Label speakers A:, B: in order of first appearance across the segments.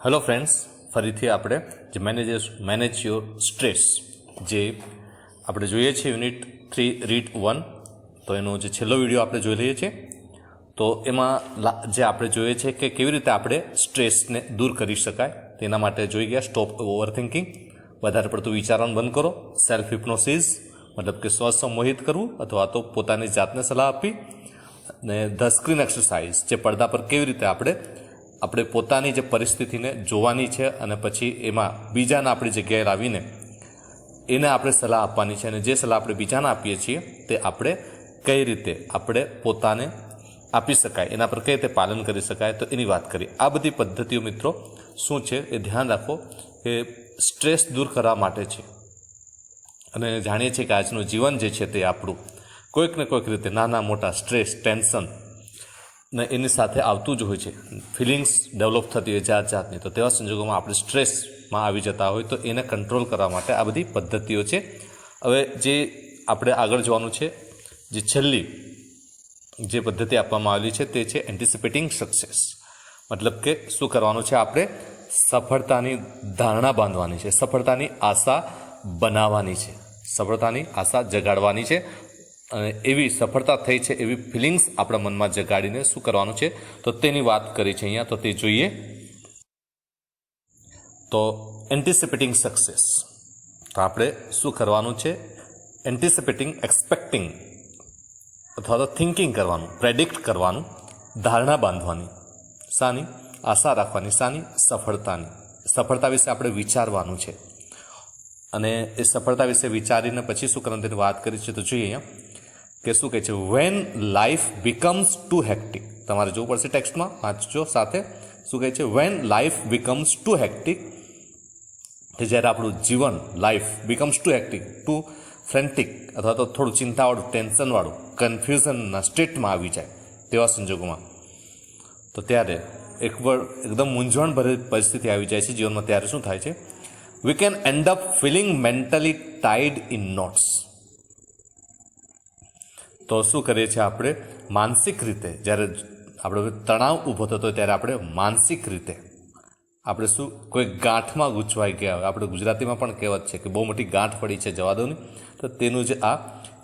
A: Hello friends, ફરીથી આપણે જે મેનેજ યોર સ્ટ્રેસ જે આપણે જોઈએ છીએ યુનિટ 3 રીડ 1, તો એનો જે છેલ્લો વિડીયો આપણે જોઈ લઈએ છીએ. તો એમાં જે આપણે જોઈએ છે કે કેવી રીતે આપણે સ્ટ્રેસને દૂર કરી શકાય તેના માટે જોઈ ગયા. સ્ટોપ ઓવર થિંકિંગ, વધારે પડતું વિચારવાનું બંધ કરો. સેલ્ફ હિપ્નોસિસ મતલબ કે સ્વસંમોહિત કરવું અથવા તો પોતાની જાતને સલાહ આપવી. અને ધ સ્ક્રીન એક્સરસાઇઝ, જે પડદા પર કેવી રીતે આપણે પોતાની જે પરિસ્થિતિને જોવાની છે અને પછી એમાં બીજાને આપણી જગ્યાએ લાવીને એને આપણે સલાહ આપવાની છે. અને જે સલાહ આપણે બીજાને આપીએ છીએ તે આપણે કઈ રીતે આપણે પોતાને આપી શકાય, એના પર કઈ રીતે પાલન કરી શકાય, તો એની વાત કરીએ. આ બધી પદ્ધતિઓ મિત્રો શું છે એ ધ્યાન રાખો કે સ્ટ્રેસ દૂર કરવા માટે છે. અને જાણીએ છીએ કે આજનું જીવન જે છે તે આપણું કોઈક ને કોઈક રીતે નાના મોટા સ્ટ્રેસ, ટેન્શન ને એની સાથે આવતું જ હોય છે. ફિલિંગ્સ ડેવલપ થતી હોય જાત જાતની. તો તેવા સંજોગોમાં આપણે સ્ટ્રેસમાં આવી જતા હોય તો એને કંટ્રોલ કરવા માટે આ બધી પદ્ધતિઓ છે. હવે જે આપણે આગળ જોવાનું છે, જે છેલ્લી જે પદ્ધતિ આપવામાં આવેલી છે તે છે એન્ટિસિપેટિંગ સક્સેસ. મતલબ કે શું કરવાનું છે, આપણે સફળતાની ધારણા બાંધવાની છે, સફળતાની આશા બનાવવાની છે, સફળતાની આશા જગાડવાની છે. અને એવી સફળતા થઈ છે એવી ફિલિંગ્સ આપણા મનમાં જગાડીને શું કરવાનું છે, તો તેની વાત કરી છે અહીંયા. તો તે જોઈએ. તો એન્ટિસિપેટિંગ સક્સેસ, તો આપણે શું કરવાનું છે, એન્ટિસિપેટિંગ, એક્સપેક્ટિંગ અથવા તો થિંકિંગ કરવાનું, પ્રેડિક્ટ કરવાનું, ધારણા બાંધવાની. શાની? આશા રાખવાની. શાની? સફળતાની. સફળતા વિશે આપણે વિચારવાનું છે. અને એ સફળતા વિશે વિચારીને પછી શું કરવાનું તેની વાત કરી છે. તો જોઈએ અહીંયા કે શું કહે છે, when life becomes too hectic. તમારે જોવું પડશે ટેક્સ્ટમાં, વાંચજો સાથે. શું કહે છે, when life becomes too hectic, કે જ્યારે આપણું જીવન, life becomes too hectic, too frantic અથવા તો થોડું ચિંતાવાળું, ટેન્શનવાળું, કન્ફ્યુઝનના સ્ટેટમાં આવી જાય તેવા સંજોગોમાં, તો ત્યારે એકદમ મૂંઝવણભરી પરિસ્થિતિ આવી જાય છે જીવનમાં. ત્યારે શું થાય છે, we can end up feeling mentally tied in knots. તો શું કરીએ છીએ આપણે, માનસિક રીતે જ્યારે આપણો તણાવ ઊભો થતો હોય ત્યારે આપણે માનસિક રીતે આપણે શું કોઈ ગાંઠમાં ગૂંચવાઈ ગયા હોય. આપણે ગુજરાતીમાં પણ કહેવત છે કે બહુ મોટી ગાંઠ પડી છે, જવા દો ને. તો તેનું જે આ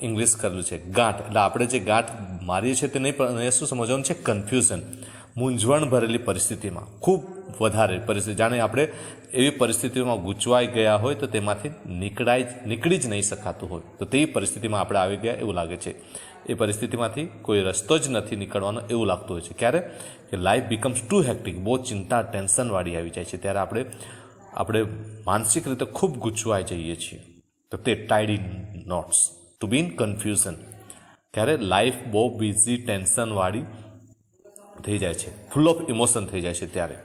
A: ઇંગ્લિશ કરેલું છે ગાંઠ, એટલે આપણે જે ગાંઠ મારીએ છીએ તે નહીં, પણ એ શું સમજવાનું છે, કન્ફ્યુઝન, મૂંઝવણ ભરેલી પરિસ્થિતિમાં, ખૂબ વધારે પરિસ્થિતિ, જાણે આપણે એવી પરિસ્થિતિઓમાં ગૂંચવાઈ ગયા હોય તો તેમાંથી નીકળી જ નહીં શકાતું હોય. તો તે પરિસ્થિતિમાં આપણે આવી ગયા એવું લાગે છે. એ પરિસ્થિતિમાંથી કોઈ રસ્તો જ નથી નીકળવાનો એવું લાગતું હોય છે. ક્યારે? કે લાઈફ બીકમ્સ ટુ હેક્ટિક, બહુ ચિંતા, ટેન્શનવાળી આવી જાય છે. ત્યારે આપણે માનસિક રીતે ખૂબ ગૂંચવાઈ જઈએ છીએ. તો તે tied in knots, to be in confusion. ત્યારે લાઈફ બહુ બિઝી, ટેન્શનવાળી થઈ જાય છે, ફૂલ ઓફ ઇમોશન થઈ જાય છે. ત્યારે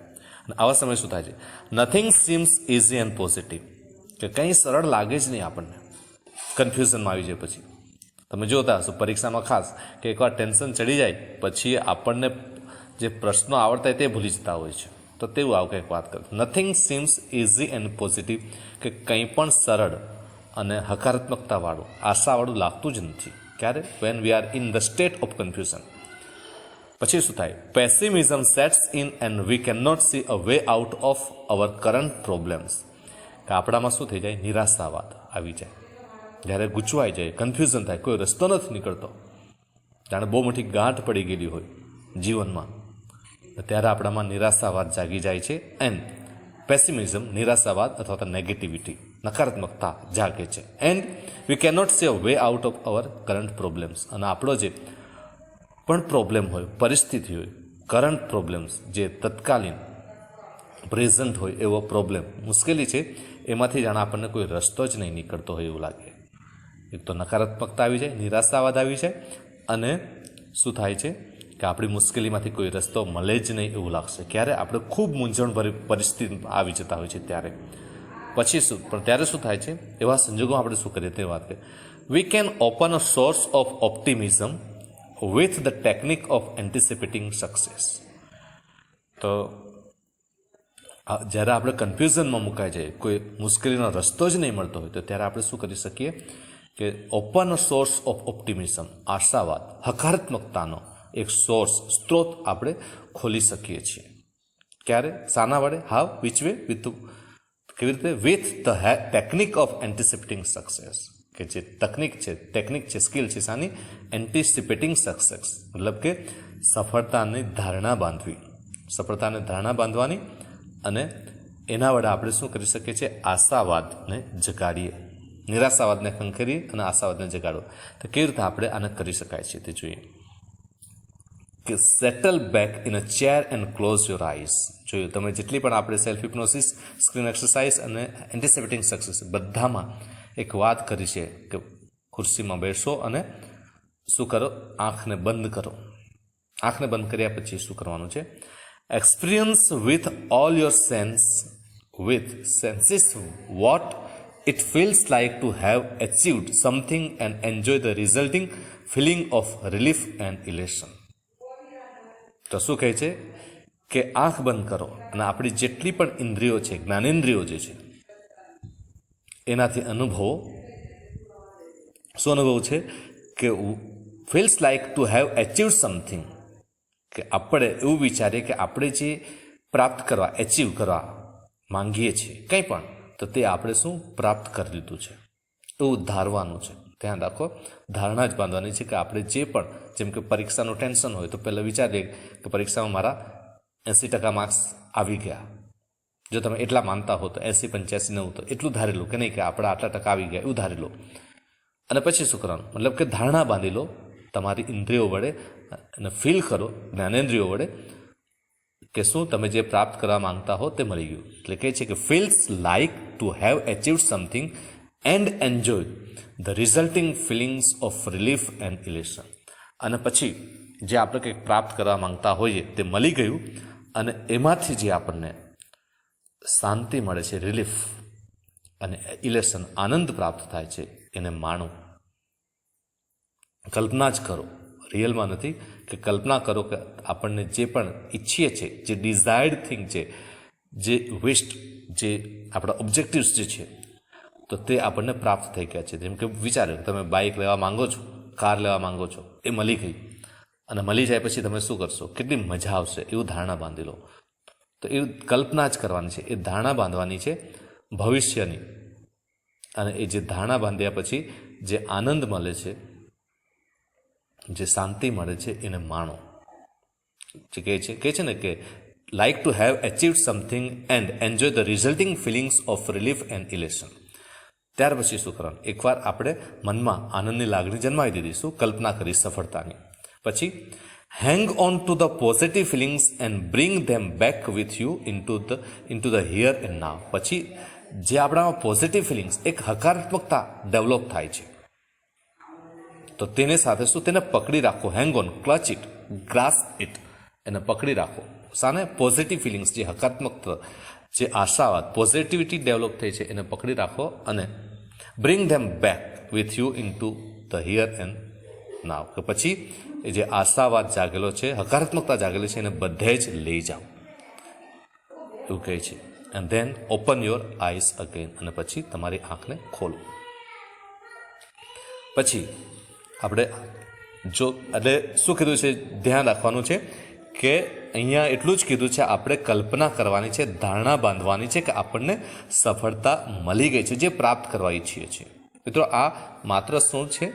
A: અને આવા સમયે શું થાય છે, nothing seems easy and positive, કે કંઈ સરળ લાગે જ નહીં આપણને. કન્ફ્યુઝનમાં આવી જાય પછી તમે જોતા હશો પરીક્ષામાં ખાસ, કે એકવાર ટેન્શન ચડી જાય પછી આપણને જે પ્રશ્નો આવડતા હોય તે ભૂલી જતા હોય છે. તો તેવું આવું કંઈક વાત કરે, nothing seems easy and positive, કે કંઈ પણ સરળ અને હકારાત્મકતાવાળું, આશાવાળું લાગતું જ નથી. ક્યારે? When we are in the state of confusion. પછી શું થાય, pessimism sets in and we can not see a way out of our current problems. કે આપણામાં શું થઈ જાય, નિરાશાવાદ આવી જાય. જ્યારે ગૂંચવાઈ જાય, કન્ફ્યુઝન થાય, કોઈ રસ્તો નથી નીકળતો, જાણે બહુ મોટી ગાંઠ પડી ગયેલી હોય જીવનમાં, ત્યારે આપણામાં નિરાશાવાદ જાગી જાય છે. એન્ડ પેસિમિઝમ, નિરાશાવાદ અથવા તો નેગેટિવિટી, નકારાત્મકતા જાગે છે. And we can not see a way out of our current problems. અને આપણો જે પણ પ્રોબ્લેમ હોય, પરિસ્થિતિ હોય, કરંટ પ્રોબ્લેમ્સ, જે તત્કાલીન પ્રેઝન્ટ હોય એવો પ્રોબ્લેમ, મુશ્કેલી છે, એમાંથી જાણે આપણને કોઈ રસ્તો જ નહીં નીકળતો હોય એવું લાગે. એક તો નકારાત્મકતા આવી જાય, નિરાશાવાદ આવી જાય, અને શું થાય છે કે આપણી મુશ્કેલીમાંથી કોઈ રસ્તો મળે જ નહીં એવું લાગશે. ક્યારે? આપણે ખૂબ મૂંઝવણભરી પરિસ્થિતિમાં આવી જતા હોય છે ત્યારે. પછી શું, પણ ત્યારે શું થાય છે, એવા સંજોગોમાં આપણે શું કરીએ તે વાત કરીએ. We can open a source of optimism with the technique of anticipating success. તો જ્યારે આપણે કન્ફ્યુઝનમાં મુકાઈ જાય, કોઈ મુશ્કેલીનો રસ્તો જ નહીં મળતો હોય, તો ત્યારે આપણે શું કરી શકીએ કે open a source of optimism, આશાવાદ, હકારાત્મકતાનો એક સોર્સ, સ્ત્રોત આપણે ખોલી શકીએ છીએ. ક્યારે, શાના વડે, હાવ, વિચ વે, કેવી રીતે, with the technique of anticipating success, કે જે ટેકનિક છે, સ્કિલ છે શાની, એન્ટિસિપેટિંગ સક્સેસ, મતલબ કે સફળતાની ધારણા બાંધવાની અને એના વડે આપણે શું કરી શકીએ છીએ, આશાવાદને જગાડીએ, નિરાશાવાદને ખંખેરીએ અને આશાવાદને જગાડો. તો કેવી રીતે આપણે આને કરી શકાય છે તે જોઈએ. કે settle back in a chair and close your eyes. જોયું તમે જેટલી પણ આપણે સેલ્ફ હિપ્નોસિસ, સ્ક્રીન એક્સરસાઇઝ અને એન્ટિસિપેટિંગ સક્સેસ બધામાં એક વાત કરી છે કે ખુરશીમાં બેસો અને શું કરો, આંખને બંધ કરો. આંખને બંધ કર્યા પછી શું કરવાનું છે, experience with all your senses what it feels like to have achieved something and enjoy the resulting feeling of relief and elation. તો શું કહે છે કે આંખ બંધ કરો અને આપણી જેટલી પણ ઇન્દ્રિયો છે, જ્ઞાનેન્દ્રિયો જે છે, એનાથી અનુભવો. શું અનુભવ છે કે feels like to have achieved something, કે આપણે એવું વિચારીએ કે આપણે જે પ્રાપ્ત કરવા, એચીવ કરવા માંગીએ છીએ કંઈ પણ, તો તે આપણે શું પ્રાપ્ત કરી લીધું છે એવું ધારવાનું છે. ધ્યાન રાખો, ધારણા જ બાંધવાની છે કે આપણે જે પણ, જેમ કે પરીક્ષાનું ટેન્શન હોય તો પહેલાં વિચારીએ કે પરીક્ષામાં મારા 80% માર્ક્સ આવી ગયા. જો તમે એટલા માનતા હો તો 80, 85, 90 તો એટલું ધારી લો કે નહીં કે આપણા આટલા ટકા આવી ગયા એવું ધારી લો. અને પછી શું કરવાનું, મતલબ કે ધારણા બાંધી લો તમારી ઇન્દ્રિયો વડે અને ફીલ કરો જ્ઞાનેન્દ્રિયો વડે કે શું તમે જે પ્રાપ્ત કરવા માંગતા હો તે મળી ગયું. એટલે કહે છે કે feels like to have achieved something and enjoy the resulting feelings of relief and elation. અને પછી જે આપણે કંઈક પ્રાપ્ત કરવા માંગતા હોઈએ તે મળી ગયું અને એમાંથી જે આપણને શાંતિ મળે છે, રિલીફ અને ઇલેશન, આનંદ પ્રાપ્ત થાય છે, એને માણો. કલ્પના જ કરો, રિયલમાં નથી, કે કલ્પના કરો કે આપણને જે પણ ઈચ્છીએ છીએ, જે ડિઝાયર્ડ થિંગ છે, જે વિશ્ડ, જે આપણા ઓબ્જેક્ટિવ્સ જે છે, તો તે આપણને પ્રાપ્ત થઈ ગયા છે. જેમ કે વિચારો તમે બાઇક લેવા માંગો છો, કાર લેવા માંગો છો, એ મળી ગઈ અને મળી જાય પછી તમે શું કરશો, કેટલી મજા આવશે એવું ધારણા બાંધી લો. તો એ કલ્પના જ કરવાની છે, એ ધારણા બાંધવાની છે ભવિષ્યની. અને એ જે ધારણા બાંધ્યા પછી જે આનંદ મળે છે, જે શાંતિ મળે છે, એને માણો. જે કહે છે ને કે like to have achieved something and enjoy the resulting feelings of relief and elation. ત્યાર પછી શું કરવાનું, એકવાર આપણે મનમાં આનંદની લાગણી જન્માવી દીધીશું, કલ્પના કરી સફળતાની, પછી hang on to the positive feelings and bring them back with you into the here and now. પછી જે આપણામાં પોઝિટિવ ફિલિંગ્સ, એક હકારાત્મકતા ડેવલપ થાય છે, તો તેને સાથે શું, તેને પકડી રાખો, હેંગ on, clutch it, grasp it, એને પકડી રાખો. સાને, પોઝિટિવ ફિલિંગ્સ, જે હકારાત્મકતા, જે આશાવાદ, પોઝિટિવિટી ડેવલપ થઈ છે, એને પકડી રાખો અને bring them back with you into the here and નાવ. કે પછી એ જે આશાવાદ જાગેલો છે, હકારાત્મકતા જાગેલી છે, એને બધે જ લઈ જાઓ એવું કહે છે. And then open your eyes again, અને પછી તમારી આંખને ખોલો. પછી આપણે જો એટલે શું કીધું છે, ધ્યાન રાખવાનું છે કે અહીંયા એટલું જ કીધું છે, આપણે કલ્પના કરવાની છે, ધારણા બાંધવાની છે કે આપણને સફળતા મળી ગઈ છે, જે પ્રાપ્ત કરવા ઈચ્છીએ છીએ. મિત્રો, આ માત્ર શું છે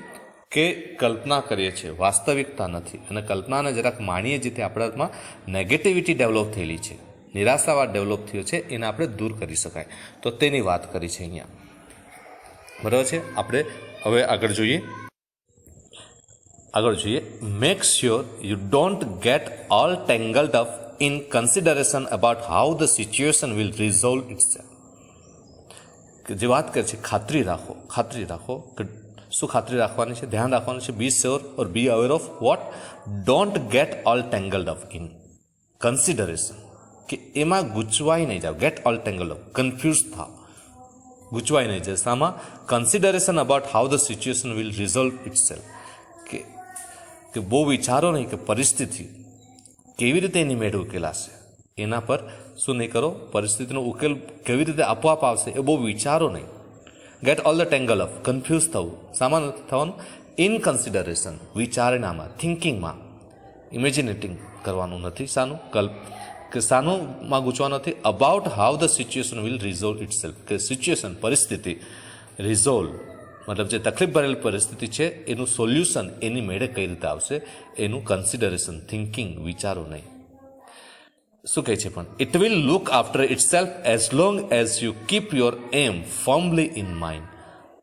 A: કે કલ્પના કરીએ છીએ, વાસ્તવિકતા નથી. અને કલ્પનાને જરાક માણીએ જે તે આપણામાં નેગેટિવિટી ડેવલપ થયેલી છે, નિરાશાવાદ ડેવલપ થયો છે, એને આપણે દૂર કરી શકાય. તો તેની વાત કરી છે અહીંયા, બરાબર છે. આપણે હવે આગળ જોઈએ. Make sure you don't get all tangled up in consideration about how the situation will resolve itself. જે વાત કરે છે, ખાતરી રાખો કે શું ખાતરી રાખવાની છે, ધ્યાન રાખવાનું છે, be sure or be aware of what, don't get all tangled up in consideration, કે એમાં ગૂંચવાઈ નહીં જાઓ. Get all tangled up, confuse થાવ, ગૂંચવાઈ નહીં જાય. શામાં? Consideration about how the situation will resolve itself, કે બહુ વિચારો નહીં કે પરિસ્થિતિ કેવી રીતે એની મેળે ઉકેલાશે, એના પર શું નહીં કરો, પરિસ્થિતિનો ઉકેલ કેવી રીતે આપોઆપ આવશે એ બહુ વિચારો નહીં. Get all the tangle up, confuse થવું, સામાન થવાનું. ઇન કન્સિડરેશન, વિચારણામાં, થિંકિંગમાં, ઇમેજિનેટિંગ કરવાનું નથી. શાનું? કે શાનુંમાં ગૂંચવાનો નથી, about how the situation will resolve it self, કે સિચ્યુએશન પરિસ્થિતિ રિઝોલ્વ મતલબ જે તકલીફ ભરેલી પરિસ્થિતિ છે એનું સોલ્યુશન એની મેળે કઈ રીતે આવશે એનું કન્સિડરેશન, થિંકિંગ, વિચારો નહીં. શું કહે છે પણ it will look after itself as long as you keep your aim firmly in mind.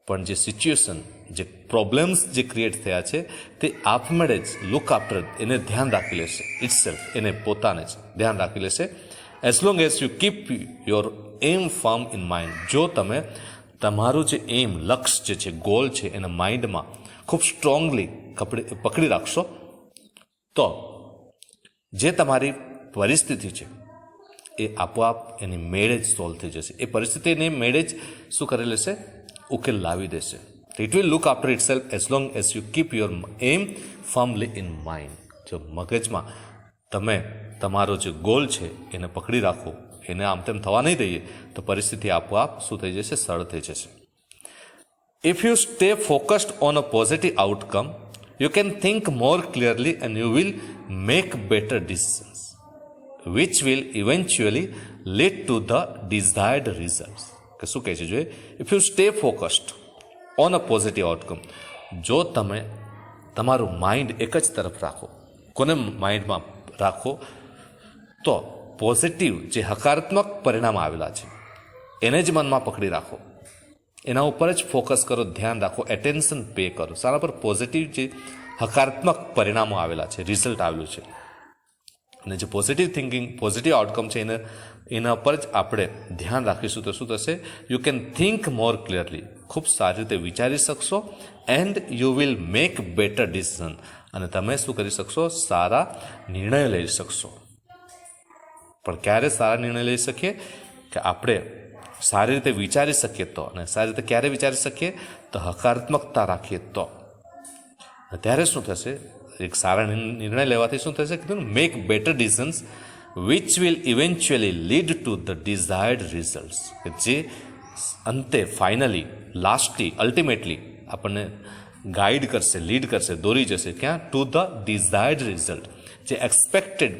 A: પણ જે સિચ્યુએશન, જે પ્રોબ્લેમ્સ જે ક્રિએટ થયા છે તે આપમેળે જ લુક આફ્ટર એને ધ્યાન રાખી લેશે, ઇટ સેલ્ફ એને પોતાને જ ધ્યાન રાખી લેશે. As long as you keep your aim firm in mind. જો તમે તમારું જે એમ, લક્ષ્ય જે છે, ગોલ છે એને માઇન્ડમાં ખૂબ સ્ટ્રોંગલી પકડી રાખશો તો જે તમારી પરિસ્થિતિ છે એ આપોઆપ એની મેળે જ સોલ્વ થઈ જશે. એ પરિસ્થિતિને મેળે જ શું કરી લેશે, ઉકેલ લાવી દેશે. It will look after itself as long as you keep your aim firmly in mind. જો મગજમાં તમે તમારો જે ગોલ છે એને પકડી રાખો, એને આમ તેમ થવા નહીં દઈએ તો પરિસ્થિતિ આપોઆપ શું થઈ જશે, સરળ થઈ જશે. If you stay focused on a positive outcome you can think more clearly and you will make better decisions which will eventually lead to the desired result. કે શું કહે છે જોઈએ, if you stay focused on a positive outcome, જો તમે તમારું mind એક જ તરફ રાખો, કોને માઇન્ડમાં રાખો તો પોઝિટિવ જે હકારાત્મક પરિણામ આવેલા છે એને જ મનમાં પકડી રાખો, એના ઉપર જ ફોકસ કરો, ધ્યાન રાખો, એટેન્શન પે કરો. સારા પર પોઝિટિવ જે હકારાત્મક પરિણામો આવેલા છે, રિઝલ્ટ આવેલું છે, અને જે પોઝિટિવ થિંકિંગ, પોઝિટિવ આઉટકમ છે એના પર જ આપણે ધ્યાન રાખીશું તો શું થશે, you can think more clearly, ખૂબ સારી રીતે વિચારી શકશો. And you will make better decision, અને તમે શું કરી શકશો, સારા નિર્ણય લઈ શકશો. પણ ક્યારે સારા નિર્ણય લઈ શકીએ કે આપણે સારી રીતે વિચારી શકીએ તો. અને સારી રીતે ક્યારે વિચારી શકીએ તો હકારાત્મકતા રાખીએ તો. ત્યારે શું થશે, એક સારા નિર્ણય લેવાથી શું થશે, કીધું make better decisions which will eventually lead to the desired results, કે જે અંતે ફાઇનલી, લાસ્ટલી, અલ્ટિમેટલી આપણને ગાઈડ કરશે, લીડ કરશે, દોરી જશે ક્યાં, ટુ ધ ડિઝાયર્ડ રિઝલ્ટ, જે એક્સપેક્ટેડ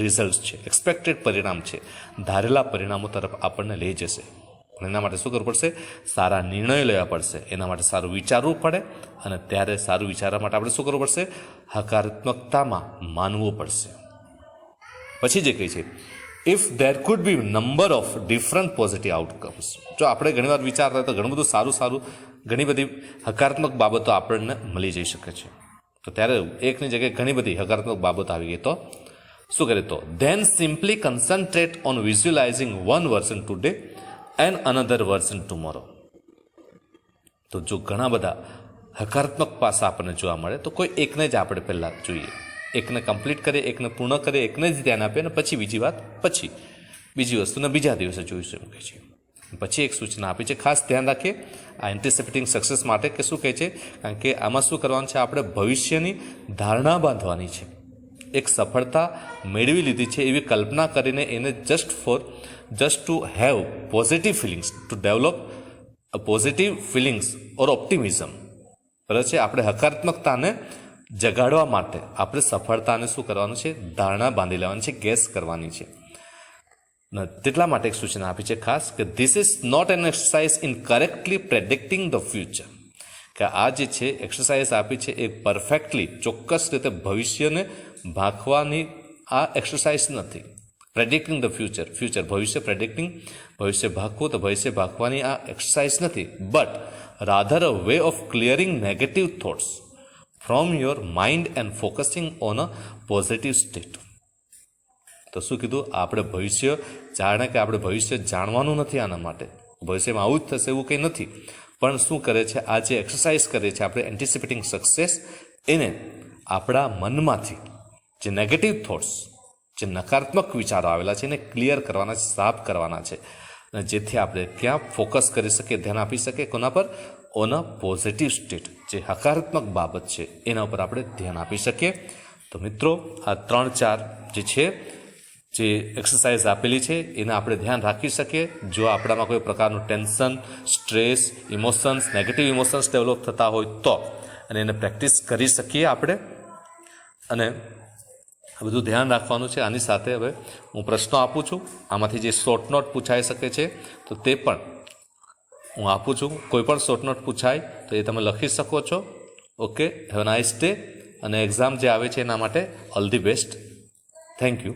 A: રિઝલ્ટ છે, એક્સપેક્ટેડ પરિણામ છે, ધારેલા પરિણામો તરફ આપણને લઈ જશે. એના માટે શું કરવું પડશે, સારા નિર્ણયો લેવા પડશે, એના માટે સારું વિચારવું પડે. અને ત્યારે સારું વિચારવા માટે આપણે શું કરવું પડશે, હકારાત્મકતામાં માનવું પડશે. પછી જે કહે છે, if there food B number of different positive outcomes. જો આપણે ઘણીવાર વિચારતા તો ઘણું બધું સારું ઘણી બધી હકારાત્મક બાબતો આપણને મળી જઈ શકે છે. તો ત્યારે એકની જગ્યાએ ઘણી બધી હકારાત્મક બાબતો આવી ગઈ તો શું કરે, તો then simply concentrate on visualizing one version today and another version tomorrow. તો જો ઘણા બધા હકારાત્મક પાસા આપણને જોવા મળે તો કોઈ એકને જ આપણે પહેલાં જોઈએ, એકને કમ્પ્લીટ કરીએ, એકને પૂર્ણ કરીએ, એકને જ ધ્યાન આપીએ, અને પછી બીજી વાત, પછી બીજી વસ્તુને બીજા દિવસે જોઈશું એમ કહે છે. પછી એક સૂચના આપી છે, ખાસ ધ્યાન રાખીએ આ એન્ટિસિપેટિંગ સક્સેસ માટે, કે શું કહે છે, કારણ કે આમાં શું કરવાનું છે, આપણે ભવિષ્યની ધારણા બાંધવાની છે. એક સફળતા મેળવી લીધી છે એવી કલ્પના કરીને એને just to have positive feelings, to develop positive feelings or optimism. બરાબર છે, આપણે હકારાત્મકતાને જગાડવા માટે આપણે સફળતાને શું કરવાનું છે, ધારણા બાંધી લેવાની છે, ગેસ કરવાની છે. તેટલા માટે એક સૂચના આપી છે ખાસ, કે this is not an exercise in correctly predicting the future. કે આ જે છે એક્સરસાઇઝ આપી છે એ પરફેક્ટલી, ચોક્કસ રીતે ભવિષ્યને ભાંખવાની આ એક્સરસાઇઝ નથી. પ્રેડિક્ટિંગ ધ ફ્યુચર ભવિષ્ય, પ્રેડિક્ટિંગ ભવિષ્ય ભાંખવું, તો ભવિષ્ય ભાંખવાની આ એક્સરસાઇઝ નથી. But rather a way of clearing negative thoughts from your mind and focusing on a positive state. તો શું કીધું, આપણે ભવિષ્ય જાણે કે આપણે ભવિષ્ય જાણવાનું નથી, આના માટે ભવિષ્યમાં આવું જ થશે એવું કંઈ નથી. પણ શું કરે છે, આ જે એક્સરસાઇઝ કરે છે આપણે એન્ટિસિપેટિંગ સક્સેસ, એને આપણા મનમાંથી જે નેગેટિવ થોટ્સ, જે નકારાત્મક વિચારો આવેલા છે એને ક્લિયર કરવાના છે, સાફ કરવાના છે, અને જેથી આપણે ક્યાં ફોકસ કરી શકીએ, ધ્યાન આપી શકીએ, કોના પર, ઓન અ પોઝિટિવ સ્ટેટ, જે હકારાત્મક બાબત છે એના ઉપર આપણે ધ્યાન આપી શકીએ. તો મિત્રો, આ 3-4 જે છે, જે એક્સરસાઇઝ આપેલી છે એને આપણે ધ્યાન રાખી શકીએ. જો આપણામાં કોઈ પ્રકારનું tension, stress, emotions, negative emotions develop થતા હોય તો, અને એને પ્રેક્ટિસ કરી શકીએ આપણે, અને આ બધું ધ્યાન રાખવાનું છે. આની સાથે હવે હું પ્રશ્નો આપું છું. આમાંથી જે શોર્ટ નોટ પૂછાઈ શકે છે તો તે પણ હું આપું છું. કોઈ પણ શોર્ટ નોટ પૂછાય તો એ તમે લખી શકો છો. Okay, have a nice day. અને એક્ઝામ જે આવે છે એના માટે all the best. Thank you.